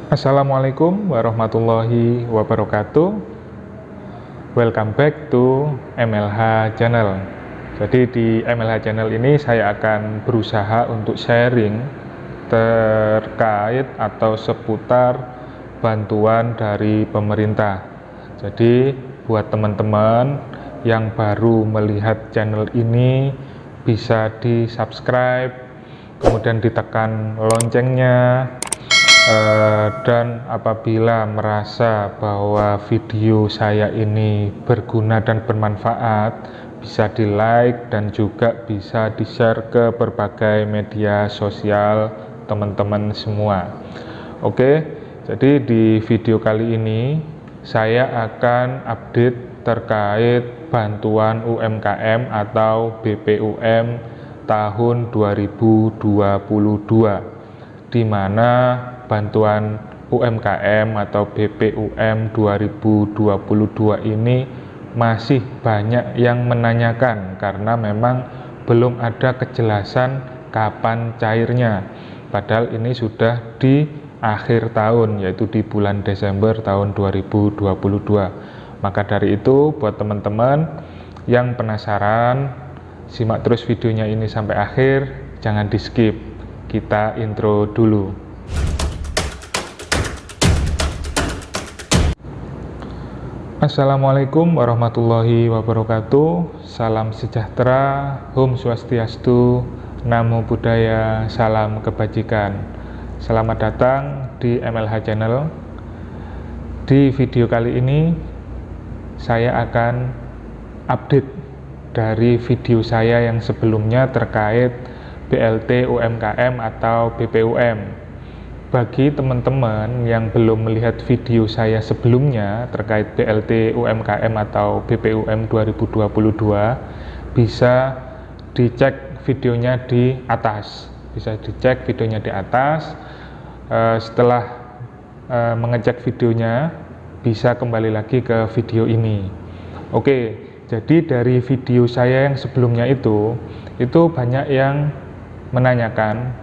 Assalamualaikum warahmatullahi wabarakatuh. Welcome back to MLH Channel. Jadi di MLH Channel ini saya akan berusaha untuk sharing terkait atau seputar bantuan dari pemerintah. Jadi buat teman-teman yang baru melihat channel ini, bisa di subscribe, kemudian ditekan loncengnya, dan apabila merasa bahwa video saya ini berguna dan bermanfaat, bisa di like dan juga bisa di share ke berbagai media sosial teman-teman semua. Oke, jadi di video kali ini saya akan update terkait bantuan UMKM atau BPUM tahun 2022, di mana bantuan UMKM atau BPUM 2022 ini masih banyak yang menanyakan karena memang belum ada kejelasan kapan cairnya, padahal ini sudah di akhir tahun, yaitu di bulan Desember tahun 2022. Maka dari itu, buat teman-teman yang penasaran, simak terus videonya ini sampai akhir, jangan di skip. Kita intro dulu. Assalamualaikum warahmatullahi wabarakatuh. Salam sejahtera, Om Swastiastu, Namo Buddhaya, salam kebajikan. Selamat datang di MLH Channel. Di video kali ini saya akan update dari video saya yang sebelumnya terkait BLT UMKM atau BPUM. Bagi teman-teman yang belum melihat video saya sebelumnya terkait BLT UMKM atau BPUM 2022, bisa dicek videonya di atas. Setelah mengecek videonya, bisa kembali lagi ke video ini. Oke, jadi dari video saya yang sebelumnya itu banyak yang menanyakan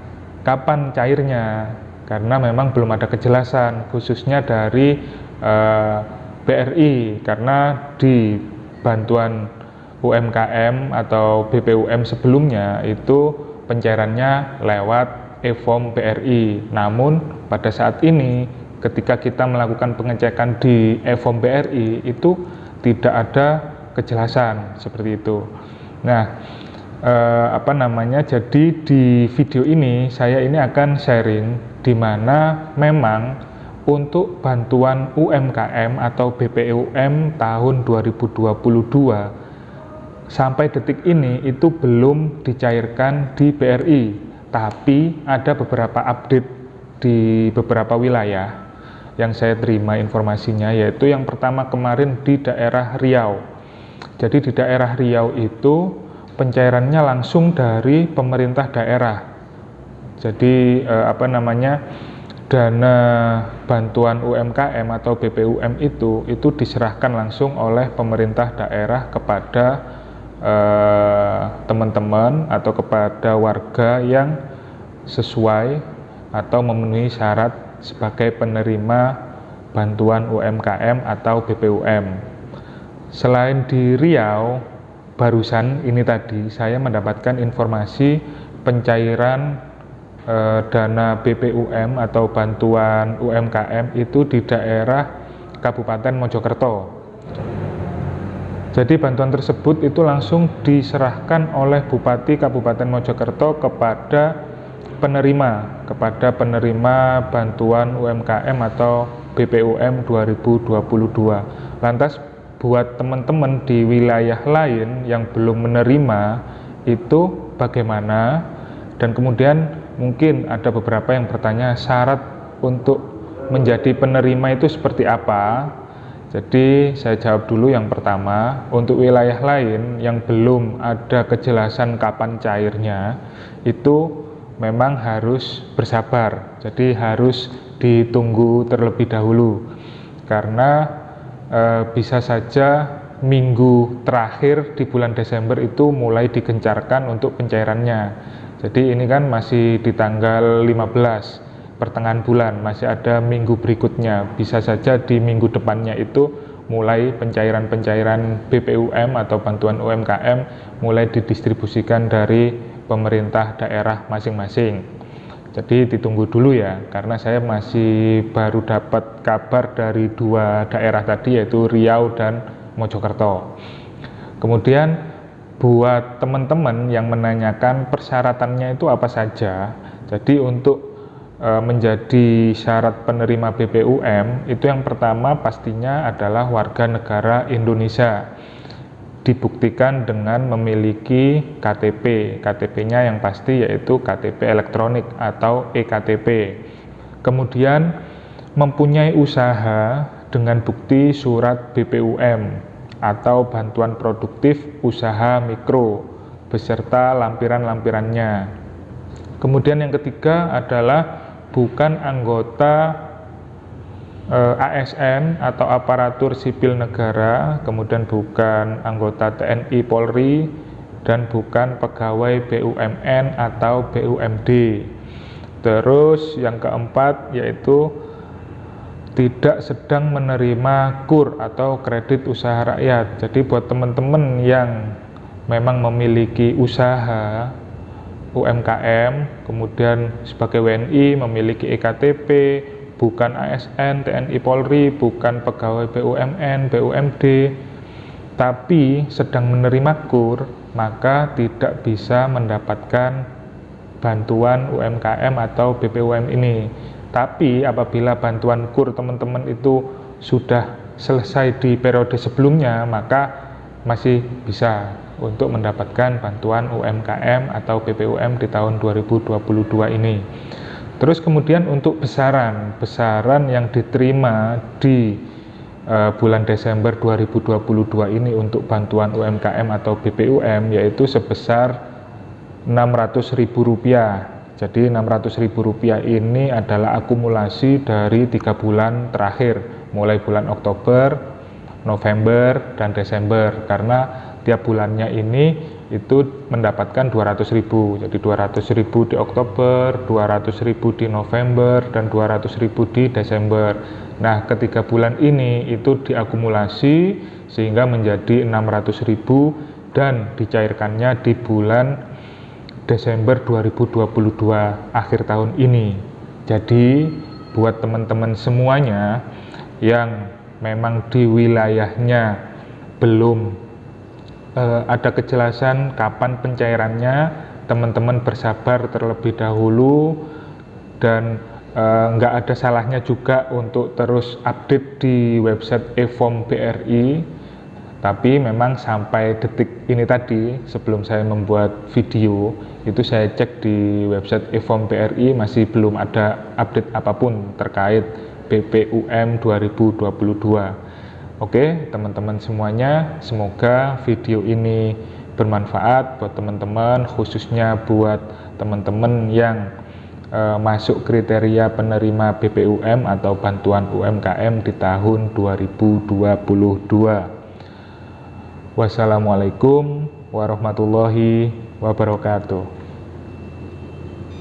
kapan cairnya, karena memang belum ada kejelasan, khususnya dari BRI, karena di bantuan UMKM atau BPUM sebelumnya itu pencairannya lewat e-form BRI. Namun pada saat ini ketika kita melakukan pengecekan di e-form BRI itu tidak ada kejelasan seperti itu. Nah, jadi di video ini saya ini akan sharing di mana memang untuk bantuan UMKM atau BPUM tahun 2022 sampai detik ini itu belum dicairkan di BRI, tapi ada beberapa update di beberapa wilayah yang saya terima informasinya, yaitu yang pertama kemarin di daerah Riau. Jadi di daerah Riau itu pencairannya langsung dari pemerintah daerah. Jadi dana bantuan UMKM atau BPUM itu diserahkan langsung oleh pemerintah daerah kepada teman-teman atau kepada warga yang sesuai atau memenuhi syarat sebagai penerima bantuan UMKM atau BPUM. Selain di Riau, barusan ini tadi saya mendapatkan informasi pencairan dana BPUM atau bantuan UMKM itu di daerah Kabupaten Mojokerto. Jadi bantuan tersebut itu langsung diserahkan oleh Bupati Kabupaten Mojokerto kepada penerima bantuan UMKM atau BPUM 2022. Lantas buat teman-teman di wilayah lain yang belum menerima itu bagaimana? Dan kemudian mungkin ada beberapa yang bertanya syarat untuk menjadi penerima itu seperti apa. Jadi saya jawab dulu yang pertama, untuk wilayah lain yang belum ada kejelasan kapan cairnya itu memang harus bersabar. Jadi harus ditunggu terlebih dahulu, karena bisa saja minggu terakhir di bulan Desember itu mulai digencarkan untuk pencairannya. Jadi ini kan masih di tanggal 15, pertengahan bulan, masih ada minggu berikutnya. Bisa saja di minggu depannya itu mulai pencairan-pencairan BPUM atau bantuan UMKM mulai didistribusikan dari pemerintah daerah masing-masing. Jadi ditunggu dulu ya, karena saya masih baru dapat kabar dari 2 daerah tadi, yaitu Riau dan Mojokerto. Kemudian buat teman-teman yang menanyakan persyaratannya itu apa saja, jadi untuk menjadi syarat penerima BPUM itu yang pertama pastinya adalah warga negara Indonesia, dibuktikan dengan memiliki KTP. KTP-nya yang pasti yaitu KTP elektronik atau eKTP. Kemudian mempunyai usaha dengan bukti surat BPUM atau bantuan produktif usaha mikro beserta lampiran-lampirannya. Kemudian yang ketiga adalah bukan anggota ASN atau aparatur sipil negara, kemudian bukan anggota TNI Polri, dan bukan pegawai BUMN atau BUMD. Terus yang keempat yaitu tidak sedang menerima KUR atau kredit usaha rakyat. Jadi buat teman-teman yang memang memiliki usaha UMKM, kemudian sebagai WNI memiliki eKTP, bukan ASN, TNI Polri, bukan pegawai BUMN, BUMD, tapi sedang menerima KUR, maka tidak bisa mendapatkan bantuan UMKM atau BPUM ini. Tapi apabila bantuan KUR teman-teman itu sudah selesai di periode sebelumnya, maka masih bisa untuk mendapatkan bantuan UMKM atau BPUM di tahun 2022 ini. Terus kemudian untuk besaran yang diterima di bulan Desember 2022 ini untuk bantuan UMKM atau BPUM yaitu sebesar Rp600.000. Jadi Rp600.000 ini adalah akumulasi dari 3 bulan terakhir, mulai bulan Oktober, November, dan Desember, karena tiap bulannya ini itu mendapatkan 200.000. Jadi 200.000 di Oktober, 200.000 di November, dan 200.000 di Desember. Nah, ketiga bulan ini itu diakumulasi sehingga menjadi 600.000 dan dicairkannya di bulan Desember 2022 akhir tahun ini. Jadi buat teman-teman semuanya yang memang di wilayahnya belum ada kejelasan kapan pencairannya, teman-teman bersabar terlebih dahulu, dan nggak ada salahnya juga untuk terus update di website e-form BRI. Tapi memang sampai detik ini tadi, sebelum saya membuat video, itu saya cek di website e-form BRI masih belum ada update apapun terkait BPUM 2022. Oke, teman-teman semuanya, semoga video ini bermanfaat buat teman-teman, khususnya buat teman-teman yang masuk kriteria penerima BPUM atau bantuan UMKM di tahun 2022. Wassalamualaikum warahmatullahi wabarakatuh.